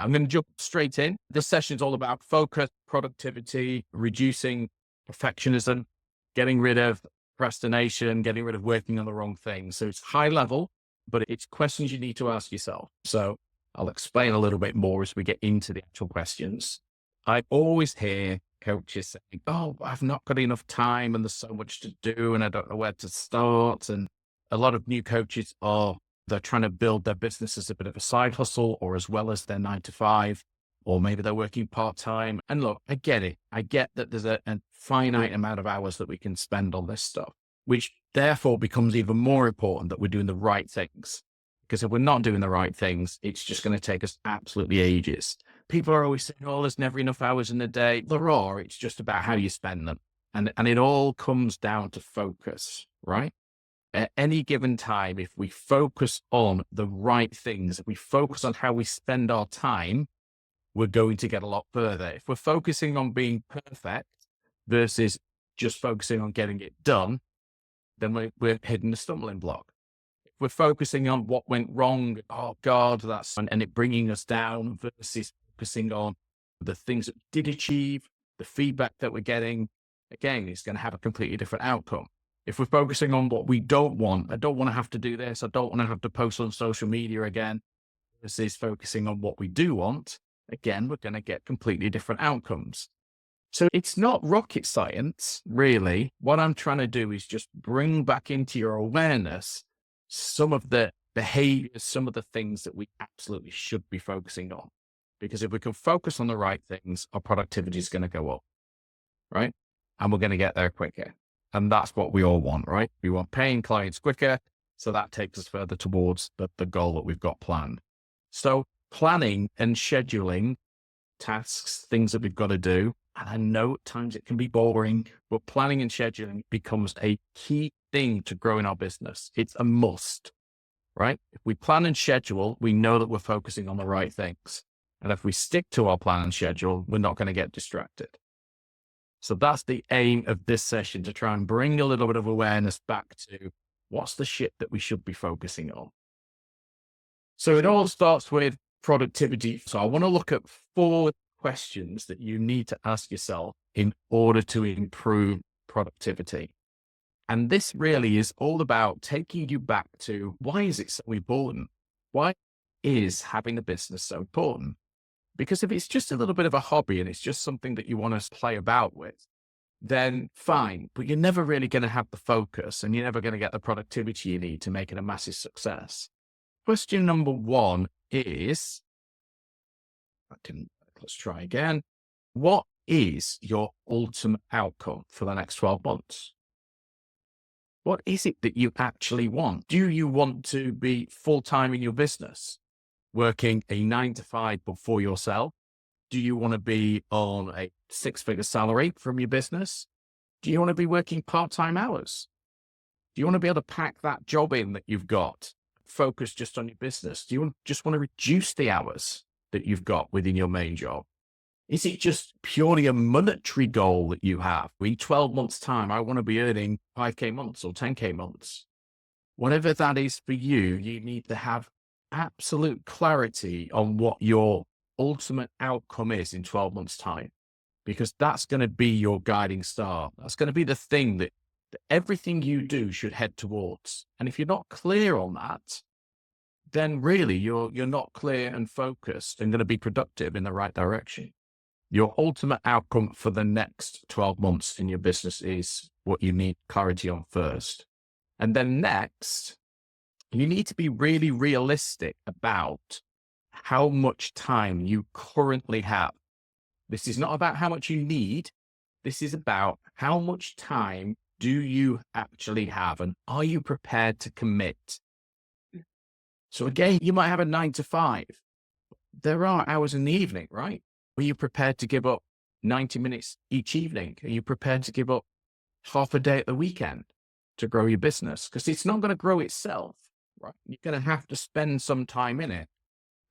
I'm going to jump straight in. This session is all about focus, productivity, reducing perfectionism, getting rid of procrastination, getting rid of working on the wrong thing. So it's high level, but it's questions you need to ask yourself. So I'll explain a little bit more as we get into the actual questions. I always hear coaches saying, "Oh, I've not got enough time and there's so much to do and I don't know where to start." And a lot of new coaches they're trying to build their business as a bit of a side hustle or as well as their 9 to 5, or maybe they're working part-time. And look, I get it. I get that there's a finite amount of hours that we can spend on this stuff, which therefore becomes even more important that we're doing the right things. Because if we're not doing the right things, it's just going to take us absolutely ages. People are always saying, "Oh, there's never enough hours in the day." There are. It's just about how you spend them. And it all comes down to focus, right? At any given time, if we focus on the right things, if we focus on how we spend our time, we're going to get a lot further. If we're focusing on being perfect versus just focusing on getting it done, then we're hitting a stumbling block. If we're focusing on what went wrong, oh God, and it bringing us down versus focusing on the things that we did achieve, the feedback that we're getting, again, it's going to have a completely different outcome. If we're focusing on what we don't want, I don't want to have to do this, I don't want to have to post on social media again, versus focusing on what we do want, again, we're going to get completely different outcomes. So it's not rocket science, really. What I'm trying to do is just bring back into your awareness some of the behaviors, some of the things that we absolutely should be focusing on. Because if we can focus on the right things, our productivity is going to go up, right? And we're going to get there quicker. And that's what we all want, right? We want paying clients quicker. So that takes us further towards the goal that we've got planned. So planning and scheduling tasks, things that we've got to do. And I know at times it can be boring, but planning and scheduling becomes a key thing to growing our business. It's a must, right? If we plan and schedule, we know that we're focusing on the right things. And if we stick to our plan and schedule, we're not going to get distracted. So that's the aim of this session, to try and bring a little bit of awareness back to what's the shit that we should be focusing on. So it all starts with productivity. So I want to look at 4 questions that you need to ask yourself in order to improve productivity. And this really is all about taking you back to, why is it so important? Why is having a business so important? Because if it's just a little bit of a hobby and it's just something that you want to play about with, then fine, but you're never really going to have the focus and you're never going to get the productivity you need to make it a massive success. Question number 1 is, let's try again. What is your ultimate outcome for the next 12 months? What is it that you actually want? Do you want to be full-time in your business, working a 9 to 5, but for yourself? Do you want to be on a 6-figure salary from your business? Do you want to be working part-time hours? Do you want to be able to pack that job in that you've got, focus just on your business? Do you just want to reduce the hours that you've got within your main job? Is it just purely a monetary goal that you have? In 12 months' time, I want to be earning 5K months or 10K months. Whatever that is for you, you need to have absolute clarity on what your ultimate outcome is in 12 months' time, because that's going to be your guiding star. That's going to be the thing that everything you do should head towards. And if you're not clear on that, then really you're not clear and focused and going to be productive in the right direction. Your ultimate outcome for the next 12 months in your business is what you need clarity on first. And then next, you need to be really realistic about how much time you currently have. This is not about how much you need. This is about how much time do you actually have, and are you prepared to commit? So again, you might have a 9 to 5. There are hours in the evening, right? Are you prepared to give up 90 minutes each evening? Are you prepared to give up half a day at the weekend to grow your business? Because it's not going to grow itself, right? You're going to have to spend some time in it.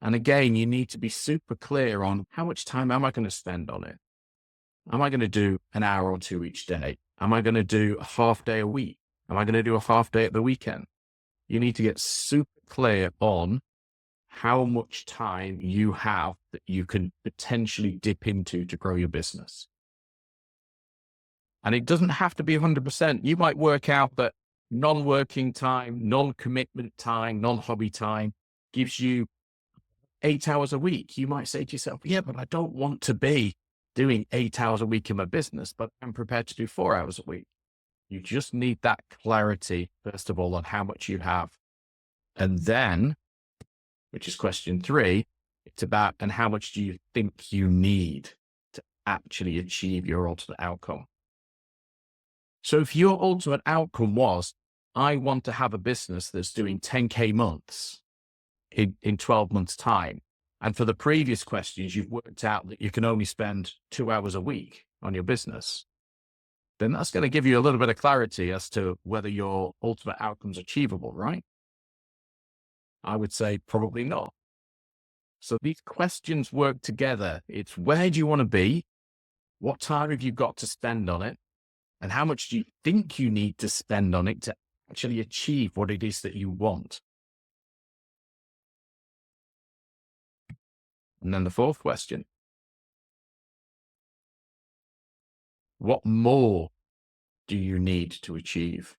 And again, you need to be super clear on, how much time am I going to spend on it? Am I going to do an hour or 2 each day? Am I going to do a half day a week? Am I going to do a half day at the weekend? You need to get super clear on how much time you have that you can potentially dip into to grow your business. And it doesn't have to be 100%. You might work out that non-working time, non-commitment time, non-hobby time gives you 8 hours a week. You might say to yourself, yeah, but I don't want to be doing 8 hours a week in my business, but I'm prepared to do 4 hours a week. You just need that clarity, first of all, on how much you have. And then, which is question 3, it's about, and how much do you think you need to actually achieve your ultimate outcome? So if your ultimate outcome was, I want to have a business that's doing 10K months in 12 months time. And for the previous questions, you've worked out that you can only spend 2 hours a week on your business, then that's going to give you a little bit of clarity as to whether your ultimate outcome is achievable, right? I would say probably not. So these questions work together. It's where do you want to be? What time have you got to spend on it? And how much do you think you need to spend on it to actually achieve what it is that you want? And then the fourth question, what more do you need to achieve?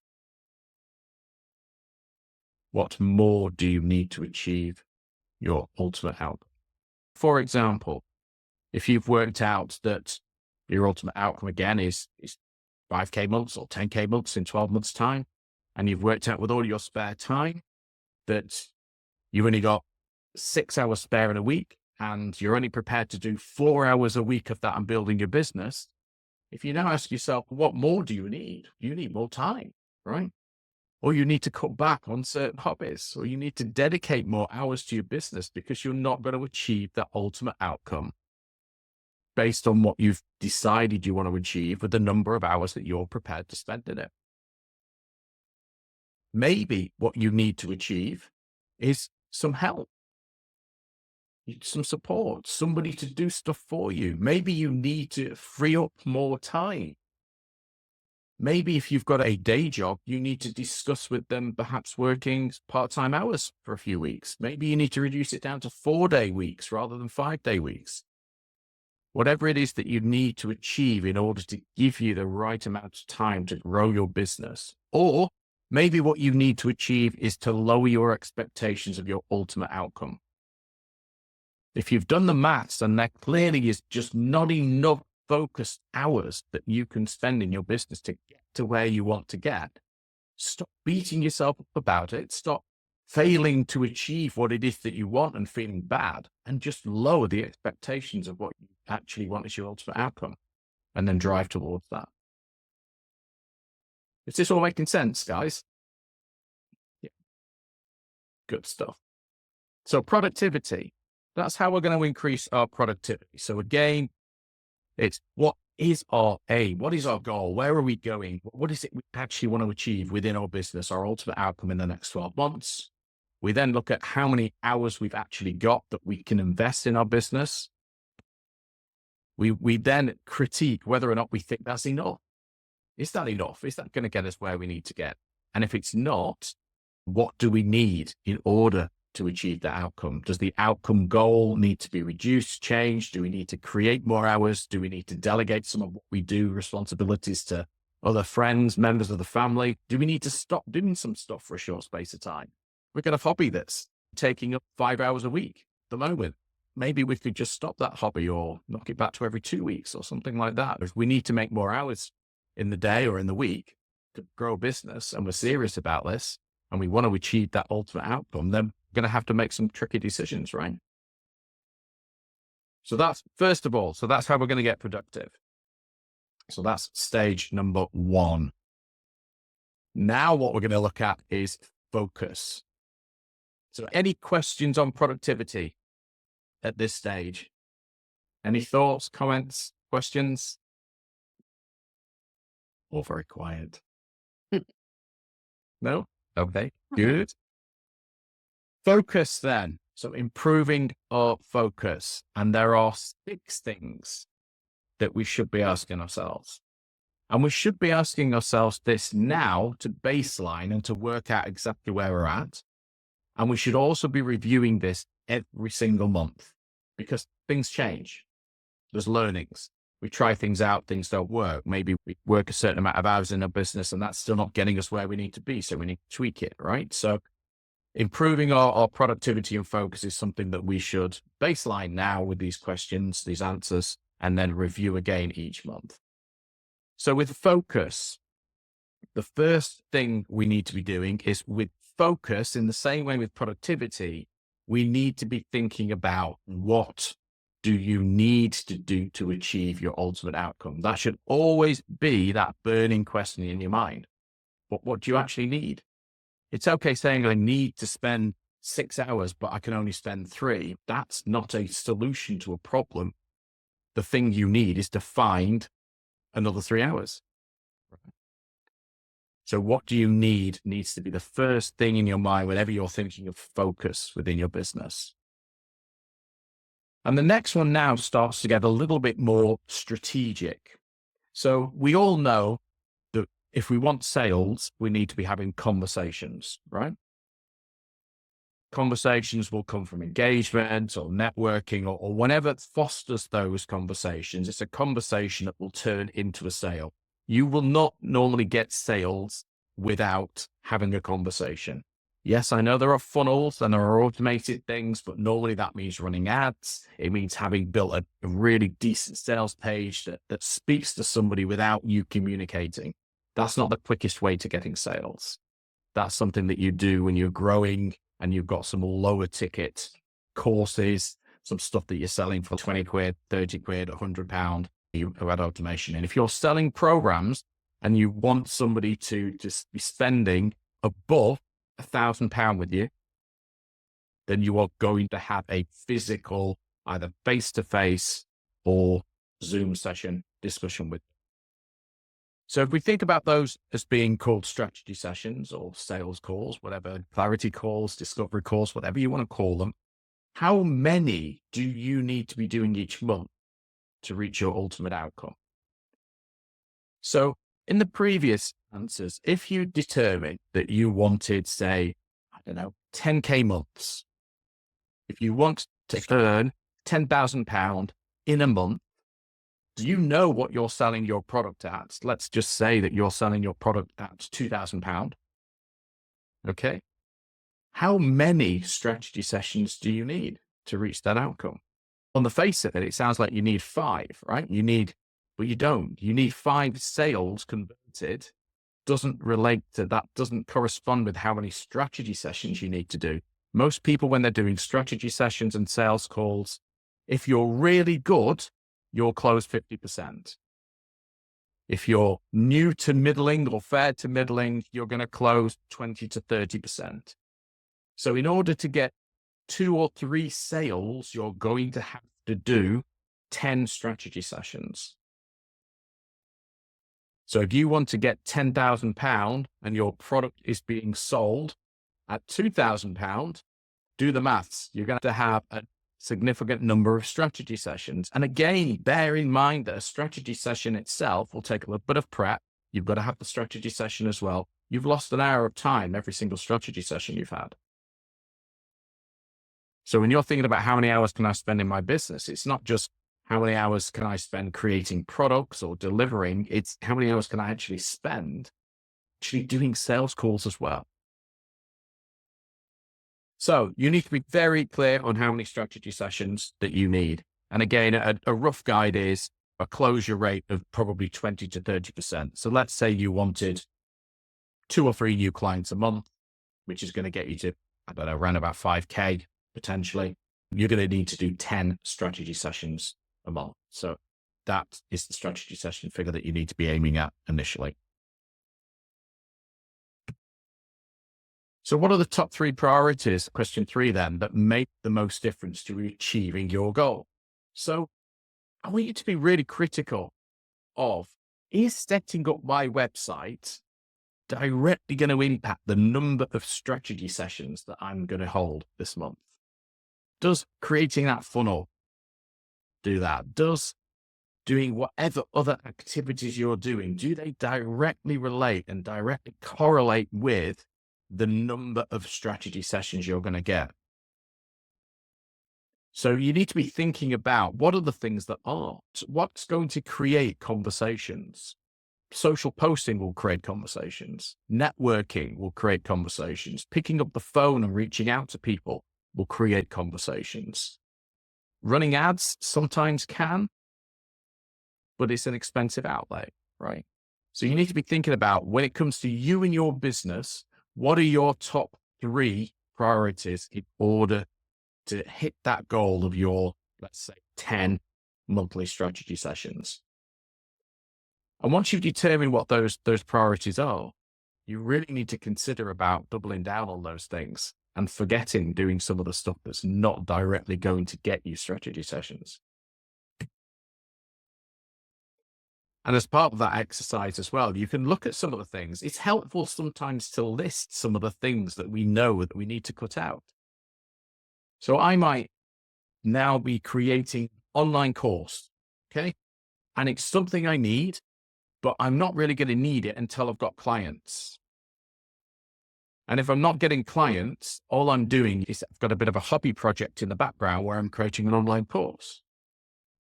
What more do you need to achieve your ultimate outcome? For example, if you've worked out that your ultimate outcome again is 5K months or 10K months in 12 months time, and you've worked out with all your spare time that you've only got 6 hours spare in a week, and you're only prepared to do 4 hours a week of that and building your business. If you now ask yourself, what more do you need? You need more time, right? Or you need to cut back on certain hobbies, or you need to dedicate more hours to your business because you're not going to achieve that ultimate outcome based on what you've decided you want to achieve with the number of hours that you're prepared to spend in it. Maybe what you need to achieve is some help, some support, somebody to do stuff for you. Maybe you need to free up more time. Maybe if you've got a day job, you need to discuss with them perhaps working part-time hours for a few weeks. Maybe you need to reduce it down to 4-day weeks rather than 5-day weeks. Whatever it is that you need to achieve in order to give you the right amount of time to grow your business. Or maybe what you need to achieve is to lower your expectations of your ultimate outcome. If you've done the maths and there clearly is just not enough focused hours that you can spend in your business to get to where you want to get, stop beating yourself up about it. Stop failing to achieve what it is that you want and feeling bad, and just lower the expectations of what you actually want as your ultimate outcome, and then drive towards that. Is this all making sense, guys? Yeah. Good stuff. So productivity, that's how we're going to increase our productivity. So again, it's what is our aim? What is our goal? Where are we going? What is it we actually want to achieve within our business, our ultimate outcome in the next 12 months? We then look at how many hours we've actually got that we can invest in our business. We then critique whether or not we think that's enough. Is that enough? Is that going to get us where we need to get? And if it's not, what do we need in order to achieve that outcome? Does the outcome goal need to be reduced, changed? Do we need to create more hours? Do we need to delegate some of what we do, responsibilities, to other friends, members of the family? Do we need to stop doing some stuff for a short space of time? We've got a hobby that's taking up 5 hours a week at the moment. Maybe we could just stop that hobby or knock it back to every 2 weeks or something like that. If we need to make more hours in the day or in the week to grow a business, and we're serious about this and we want to achieve that ultimate outcome, then we're going to have to make some tricky decisions, right? So that's, first of all, so that's how we're going to get productive. So that's stage number 1. Now what we're going to look at is focus. So any questions on productivity at this stage? Any thoughts, comments, questions? All very quiet. No? Okay, good. Focus then. So improving our focus. And there are 6 things that we should be asking ourselves. And we should be asking ourselves this now to baseline and to work out exactly where we're at. And we should also be reviewing this every single month because things change. There's learnings. We try things out, things don't work. Maybe we work a certain amount of hours in a business and that's still not getting us where we need to be. So we need to tweak it, right? So improving our productivity and focus is something that we should baseline now with these questions, these answers, and then review again each month. So with focus, the first thing we need to be doing is with focus, in the same way with productivity, we need to be thinking about what do you need to do to achieve your ultimate outcome? That should always be that burning question in your mind. But what do you actually need? It's okay saying I need to spend 6 hours, but I can only spend 3. That's not a solution to a problem. The thing you need is to find another 3 hours. So what do you need needs to be the first thing in your mind whenever you're thinking of focus within your business. And the next one now starts to get a little bit more strategic. So we all know that if we want sales, we need to be having conversations, right? Conversations will come from engagement or networking or whatever fosters those conversations. It's a conversation that will turn into a sale. You will not normally get sales without having a conversation. Yes, I know there are funnels and there are automated things, but normally that means running ads. It means having built a really decent sales page that speaks to somebody without you communicating. That's not the quickest way to getting sales. That's something that you do when you're growing and you've got some lower ticket courses, some stuff that you're selling for 20 quid, 30 quid, £100. You add automation. And if you're selling programs and you want somebody to just be spending above £1,000 with you, then you are going to have a physical, either face-to-face or Zoom session discussion with them. So if we think about those as being called strategy sessions or sales calls, whatever, clarity calls, discovery calls, whatever you want to call them, how many do you need to be doing each month to reach your ultimate outcome? So in the previous answers, if you determined that you wanted, say, I don't know, 10K months, if you want to earn £10,000 in a month, do you know what you're selling your product at? Let's just say that you're selling your product at £2,000. Okay. How many strategy sessions do you need to reach that outcome? On the face of it, it sounds like you need 5, right? But you don't. You need 5 sales converted. Doesn't relate to that, doesn't correspond with how many strategy sessions you need to do. Most people, when they're doing strategy sessions and sales calls, if you're really good, you'll close 50%. If you're new to middling or fair to middling, you're going to close 20 to 30%. So in order to get 2 or 3 sales, you're going to have to do 10 strategy sessions. So if you want to get £10,000 and your product is being sold at £2,000, do the maths. You're going to have a significant number of strategy sessions. And again, bear in mind that a strategy session itself will take a little bit of prep. You've got to have the strategy session as well. You've lost an hour of time every single strategy session you've had. So when you're thinking about how many hours can I spend in my business, it's not just how many hours can I spend creating products or delivering, it's how many hours can I actually spend actually doing sales calls as well. So you need to be very clear on how many strategy sessions that you need. And again, a rough guide is a closure rate of probably 20 to 30%. So let's say you wanted 2 or 3 new clients a month, which is going to get you to, I don't know, around about 5K potentially. You're going to need to do 10 strategy sessions a month. So that is the strategy session figure that you need to be aiming at initially. So what are the top 3 priorities, question 3 then, that make the most difference to achieving your goal? So I want you to be really critical of, is setting up my website directly going to impact the number of strategy sessions that I'm going to hold this month? Does creating that funnel do that? Does doing whatever other activities you're doing, do they directly relate and directly correlate with the number of strategy sessions you're going to get? So you need to be thinking about what are the things that aren't, what's going to create conversations. Social posting will create conversations. Networking will create conversations. Picking up the phone and reaching out to people will create conversations. Running ads sometimes can, but it's an expensive outlay, right? So you need to be thinking about, when it comes to you and your business, what are your top 3 priorities in order to hit that goal of your, let's say, 10 monthly strategy sessions. And once you've determined what those priorities are, you really need to consider about doubling down on those things and forgetting doing some of the stuff that's not directly going to get you strategy sessions. And as part of that exercise as well, you can look at some of the things. It's helpful sometimes to list some of the things that we know that we need to cut out. So I might now be creating online course, okay? And it's something I need, but I'm not really going to need it until I've got clients. And if I'm not getting clients, all I'm doing is I've got a bit of a hobby project in the background where I'm creating an online course.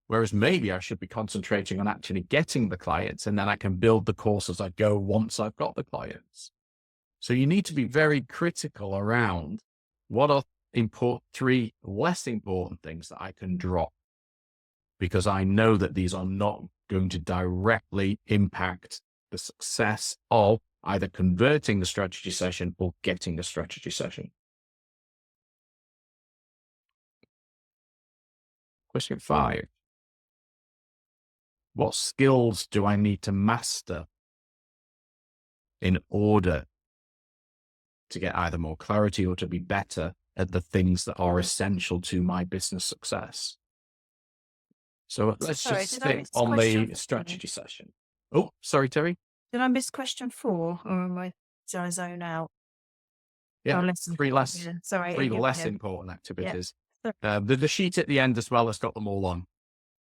Whereas maybe I should be concentrating on actually getting the clients, and then I can build the course as I go once I've got the clients. So you need to be very critical around what are 3 less important things that I can drop, because I know that these are not going to directly impact the success of either converting the strategy session or getting a strategy session. Question 5. What skills do I need to master in order to get either more clarity or to be better at the things that are essential to my business success? So let's just stick on the strategy session. Oh, sorry, Terry. Did I miss question 4, or did I zone out? Yeah, less 3 less, yeah, sorry. 3 Yeah, less yeah. important activities. Yeah. The sheet at the end as well has got them all on.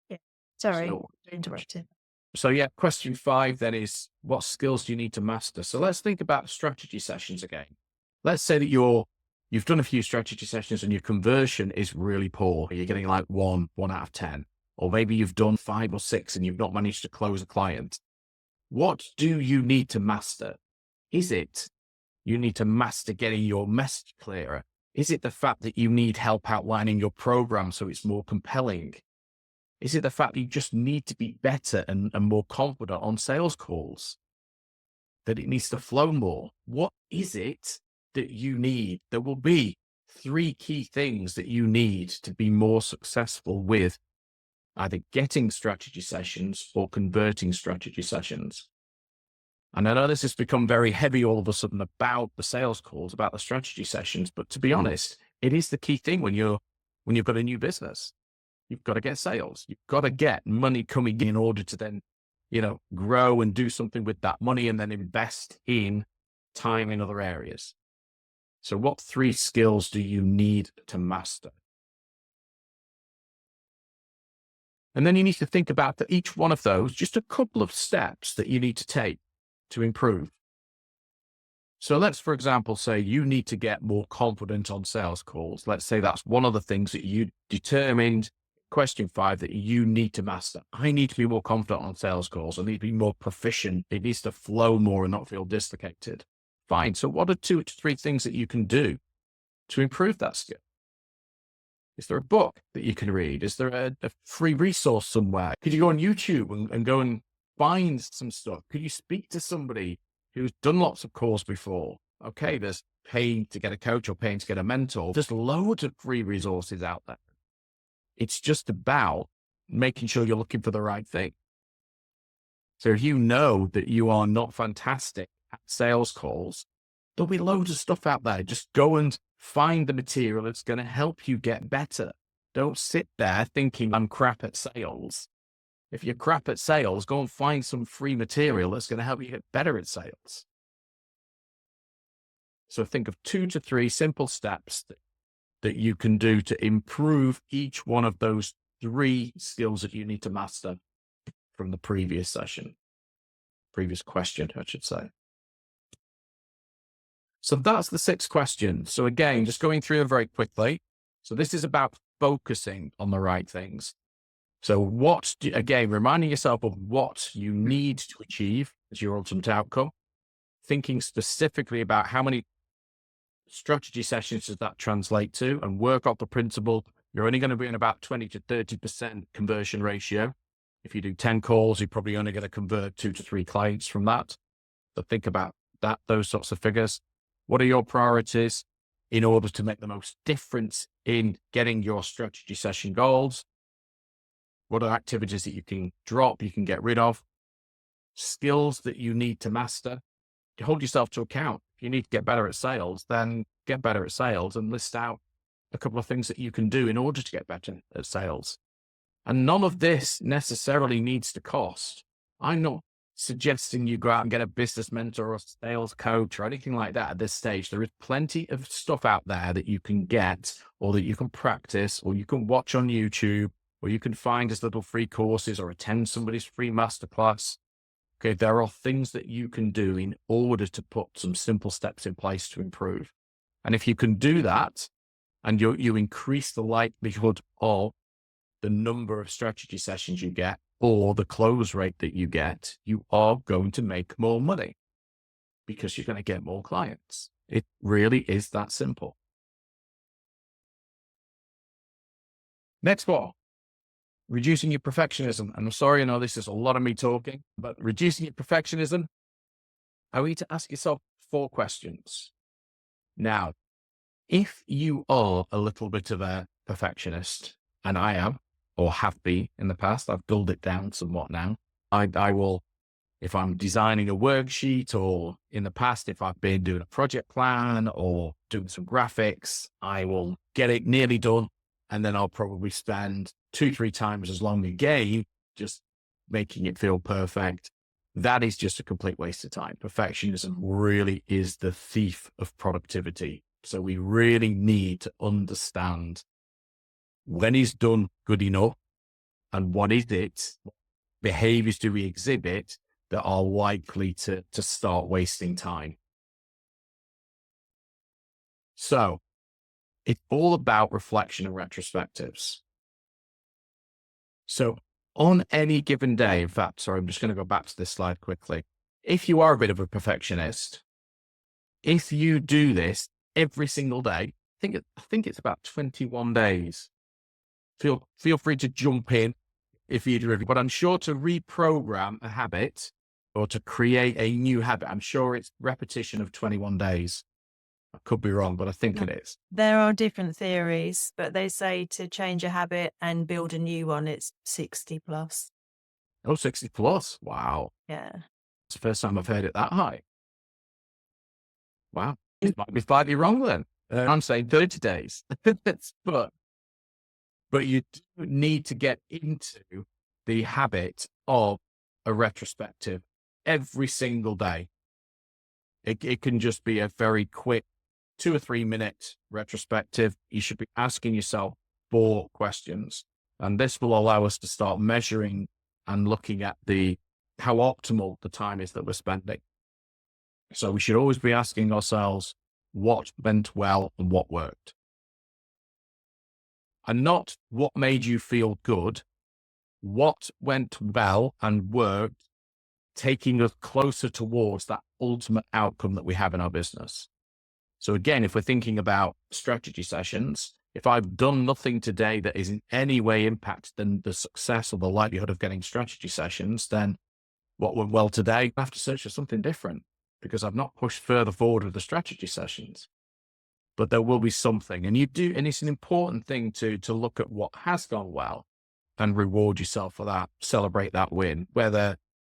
Yeah. Sorry, So, interrupted. So yeah, question 5 then is, what skills do you need to master? So let's think about strategy sessions again. Let's say that you've done a few strategy sessions and your conversion is really poor. You're getting like 1 out of 10, or maybe you've done 5 or 6 and you've not managed to close a client. What do you need to master? Is it you need to master getting your message clearer? Is it the fact that you need help outlining your program so it's more compelling? Is it the fact that you just need to be better and more confident on sales calls? That it needs to flow more? What is it that you need? There will be 3 key things that you need to be more successful with either getting strategy sessions or converting strategy sessions. And I know this has become very heavy all of a sudden about the sales calls, about the strategy sessions, but to be honest, it is the key thing when you've got a new business. You've got to get sales. You've got to get money coming in order to then, grow and do something with that money and then invest in time in other areas. So what 3 skills do you need to master? And then you need to think about for each one of those, just a couple of steps that you need to take to improve. So let's, for example, say you need to get more confident on sales calls. Let's say that's one of the things that you determined, question 5, that you need to master. I need to be more confident on sales calls. I need to be more proficient. It needs to flow more and not feel dislocated. Fine. So what are 2 to 3 things that you can do to improve that skill? Is there a book that you can read? Is there a free resource somewhere? Could you go on YouTube and go and find some stuff? Could you speak to somebody who's done lots of calls before? Okay, there's paying to get a coach or paying to get a mentor. There's loads of free resources out there. It's just about making sure you're looking for the right thing. So if you know that you are not fantastic at sales calls, there'll be loads of stuff out there. Just go and find the material that's going to help you get better. Don't sit there thinking I'm crap at sales. If you're crap at sales, go and find some free material that's going to help you get better at sales. So think of 2 to 3 simple steps that you can do to improve each one of those 3 skills that you need to master from the previous question, I should say. So that's the 6 questions. So again, just going through them very quickly. So this is about focusing on the right things. So again, reminding yourself of what you need to achieve as your ultimate outcome, thinking specifically about how many strategy sessions does that translate to, and work off the principle you're only going to be in about 20 to 30% conversion ratio. If you do 10 calls, you're probably only going to convert 2 to 3 clients from that. So think about that, those sorts of figures. What are your priorities in order to make the most difference in getting your strategy session goals? What are activities that you can drop, you can get rid of? Skills that you need to master. Hold yourself to account. If you need to get better at sales, then get better at sales and list out a couple of things that you can do in order to get better at sales. And none of this necessarily needs to cost. I'm not suggesting you go out and get a business mentor or a sales coach or anything like that at this stage. There is plenty of stuff out there that you can get, or that you can practice, or you can watch on YouTube, or you can find as little free courses or attend somebody's free masterclass. Okay, there are things that you can do in order to put some simple steps in place to improve. And if you can do that, and you increase the likelihood of the number of strategy sessions you get or the close rate that you get, you are going to make more money because you're going to get more clients. It really is that simple. Next one, reducing your perfectionism. And I'm sorry, I know this is a lot of me talking, but reducing your perfectionism, I want you to ask yourself 4 questions. Now, if you are a little bit of a perfectionist, and I am, or have been in the past, I've dulled it down somewhat now. I will, if I'm designing a worksheet, or in the past, if I've been doing a project plan or doing some graphics, I will get it nearly done. And then I'll probably spend 2-3 times as long again, just making it feel perfect. That is just a complete waste of time. Perfectionism really is the thief of productivity. So we really need to understand when is done good enough, and what is it, behaviors do we exhibit that are likely to start wasting time. So it's all about reflection and retrospectives. So on any given day, in fact, sorry, I'm just going to go back to this slide quickly. If you are a bit of a perfectionist, if you do this every single day, I think it's about 21 days. Feel free to jump in if you do, but I'm sure to reprogram a habit or to create a new habit, I'm sure it's repetition of 21 days. I could be wrong, but I think it is. There are different theories, but they say to change a habit and build a new one, it's 60 plus. Oh, 60 plus. Wow. Yeah. It's the first time I've heard it that high. Wow. It might be slightly wrong then. I'm saying 30 days. But you do need to get into the habit of a retrospective every single day. It can just be a very quick 2 or 3 minute retrospective. You should be asking yourself 4 questions. And this will allow us to start measuring and looking at how optimal the time is that we're spending. So we should always be asking ourselves what went well and what worked. And not what made you feel good, what went well and worked, taking us closer towards that ultimate outcome that we have in our business. So again, if we're thinking about strategy sessions, if I've done nothing today that is in any way impacted the success or the likelihood of getting strategy sessions, then what went well today, I have to search for something different because I've not pushed further forward with the strategy sessions. But there will be something, and it's an important thing to look at what has gone well and reward yourself for that, celebrate that win,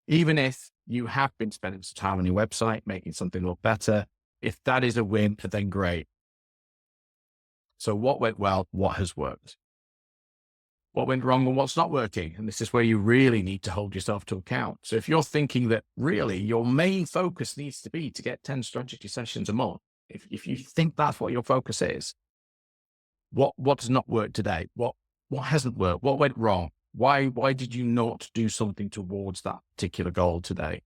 even if you have been spending some time on your website, making something look better, if that is a win, then great. So what went well, what has worked? What went wrong and what's not working? And this is where you really need to hold yourself to account. So if you're thinking that really your main focus needs to be to get 10 strategy sessions a month, if you think that's what your focus is, what does not work today? What hasn't worked? What went wrong? Why did you not do something towards that particular goal today?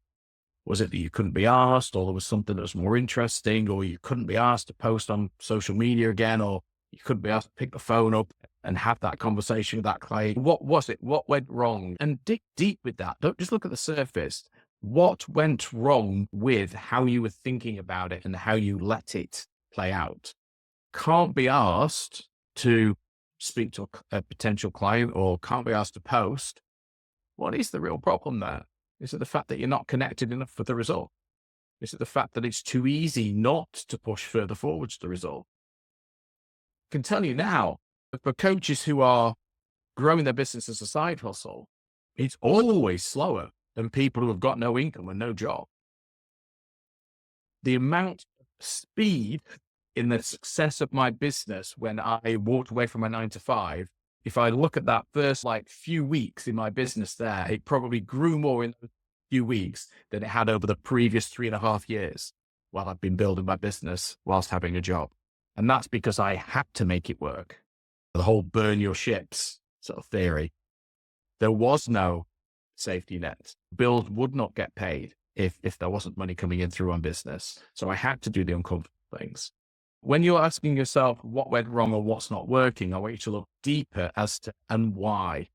Was it that you couldn't be asked, or there was something that was more interesting, or you couldn't be asked to post on social media again, or you couldn't be asked to pick the phone up and have that conversation with that client. What was it? What went wrong? And dig deep with that. Don't just look at the surface. What went wrong with how you were thinking about it and how you let it play out? Can't be asked to speak to a potential client, or can't be asked to post. What is the real problem there? Is it the fact that you're not connected enough with the result? Is it the fact that it's too easy not to push further forwards the result? I can tell you now, for coaches who are growing their business as a side hustle, it's always slower than people who have got no income and no job. The amount of speed in the success of my business when I walked away from my 9 to 5, if I look at that first few weeks in my business there, it probably grew more in those few weeks than it had over the previous 3.5 years while I've been building my business whilst having a job. And that's because I had to make it work. The whole burn your ships sort of theory. There was no safety net. Bills would not get paid if there wasn't money coming in through my business. So I had to do the uncomfortable things. When you're asking yourself what went wrong or what's not working, I want you to look deeper as to and why.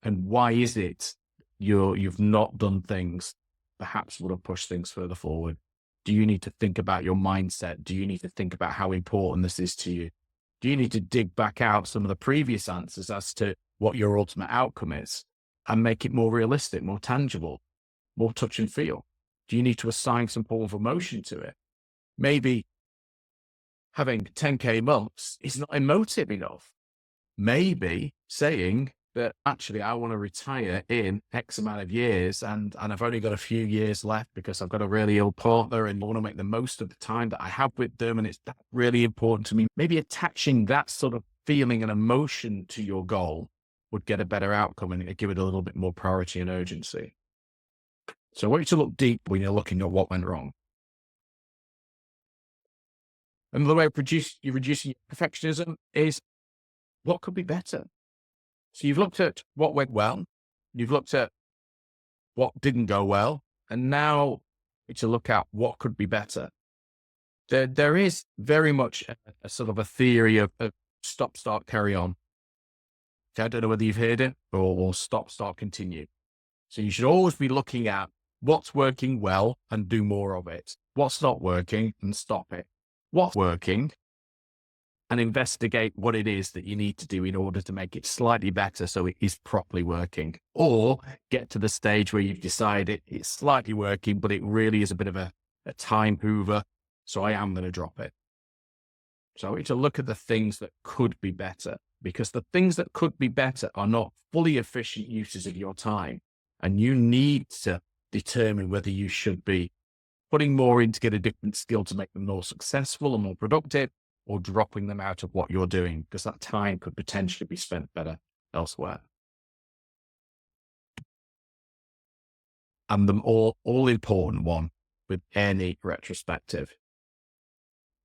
And why is it you've not done things perhaps would have pushed things further forward? Do you need to think about your mindset? Do you need to think about how important this is to you? Do you need to dig back out some of the previous answers as to what your ultimate outcome is and make it more realistic, more tangible, more touch and feel? Do you need to assign some form of emotion to it? Maybe having 10K months is not emotive enough. Maybe saying that actually I want to retire in X amount of years and I've only got a few years left because I've got a really ill partner and I want to make the most of the time that I have with them. And it's that really important to me. Maybe attaching that sort of feeling and emotion to your goal would get a better outcome and give it a little bit more priority and urgency. So I want you to look deep when you're looking at what went wrong. Another way of you're reducing your perfectionism is what could be better. So you've looked at what went well, you've looked at what didn't go well, and now to look at what could be better. There is very much a sort of a theory of stop, start, carry on. I don't know whether you've heard it, or stop, start, continue. So you should always be looking at what's working well and do more of it. What's not working and stop it. What's working and investigate what it is that you need to do in order to make it slightly better so it is properly working. Or get to the stage where you've decided it's slightly working, but it really is a bit of a time hoover, so I am going to drop it. So I want you to look at the things that could be better, because the things that could be better are not fully efficient uses of your time. And you need to determine whether you should be putting more in to get a different skill to make them more successful and more productive, or dropping them out of what you're doing, because that time could potentially be spent better elsewhere. And the all important one with any retrospective,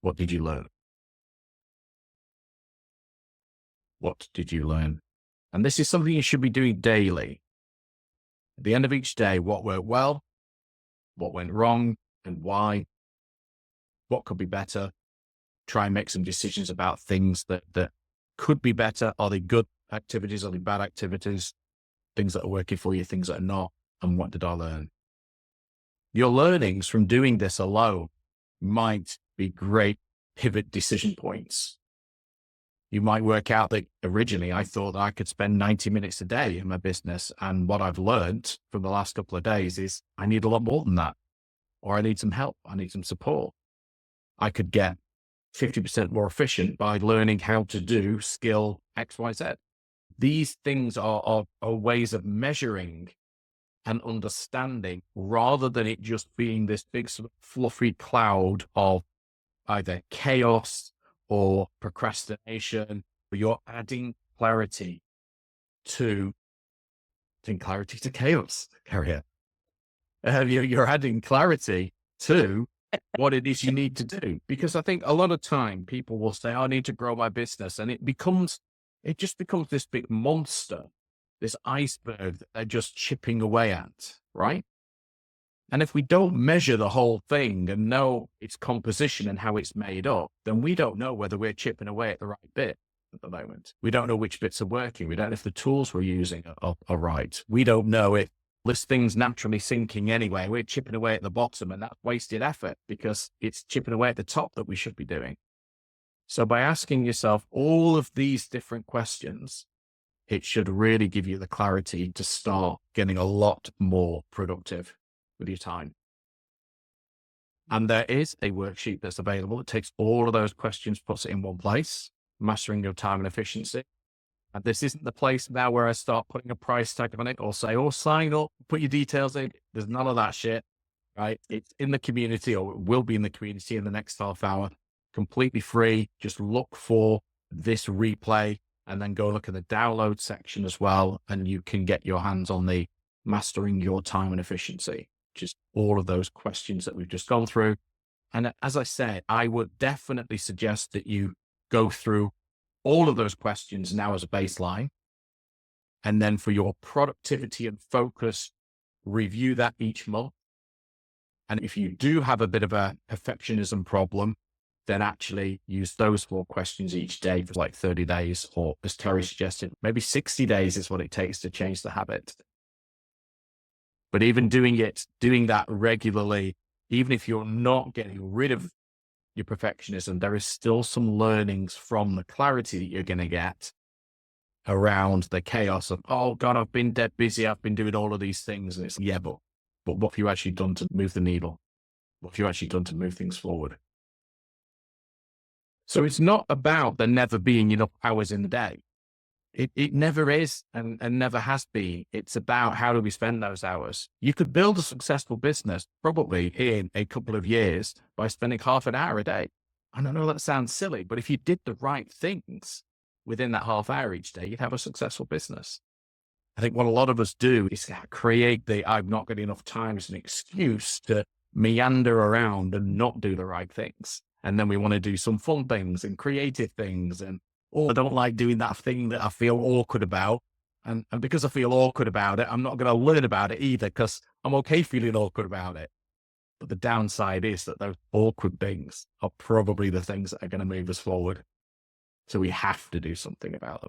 what did you learn? What did you learn? And this is something you should be doing daily. At the end of each day, what worked well, what went wrong, and why, what could be better. Try and make some decisions about things that could be better. Are they good activities? Are they bad activities? Things that are working for you, things that are not. And what did I learn? Your learnings from doing this alone might be great pivot decision points. You might work out that originally I thought I could spend 90 minutes a day in my business. And what I've learned from the last couple of days is I need a lot more than that. Or I need some help. I need some support. I could get 50% more efficient by learning how to do skill XYZ. These things are ways of measuring and understanding, rather than it just being this big sort of fluffy cloud of either chaos or procrastination. You're adding clarity to chaos. Carrier. You're adding clarity to what it is you need to do. Because I think a lot of time people will say, I need to grow my business. And it just becomes this big monster, this iceberg that they're just chipping away at, right? And if we don't measure the whole thing and know its composition and how it's made up, then we don't know whether we're chipping away at the right bit. at the moment. We don't know which bits are working. We don't know if the tools we're using are right. We don't know if this thing's naturally sinking anyway. We're chipping away at the bottom, and that's wasted effort because it's chipping away at the top that we should be doing. So by asking yourself all of these different questions, it should really give you the clarity to start getting a lot more productive with your time. And there is a worksheet that's available. It takes all of those questions, puts it in one place, mastering your time and efficiency. And this isn't the place now where I start putting a price tag on it or say, oh, sign up, put your details in. There's none of that shit, right? It's in the community, or it will be in the community in the next half hour, completely free. Just look for this replay and then go look at the download section as well. And you can get your hands on the mastering your time and efficiency, which is all of those questions that we've just gone through. And as I said, I would definitely suggest that you go through all of those questions now as a baseline. And then for your productivity and focus, review that each month. And if you do have a bit of a perfectionism problem, then actually use those 4 questions each day for like 30 days, or as Terry suggested, maybe 60 days is what it takes to change the habit. But even doing that regularly, even if you're not getting rid of your perfectionism, there is still some learnings from the clarity that you're going to get around the chaos of, oh God, I've been dead busy. I've been doing all of these things. And it's, yeah, but what have you actually done to move the needle? What have you actually done to move things forward? So it's not about there never being enough hours in the day. It never is and never has been. It's about how do we spend those hours. You could build a successful business probably in a couple of years by spending half an hour a day. And I know that sounds silly, but if you did the right things within that half hour each day, you'd have a successful business. I think what a lot of us do is create the I've not got enough time as an excuse to meander around and not do the right things. And then we want to do some fun things and creative things. And, oh, I don't like doing that thing that I feel awkward about. And because I feel awkward about it, I'm not going to learn about it either because I'm okay feeling awkward about it. But the downside is that those awkward things are probably the things that are going to move us forward. So we have to do something about them.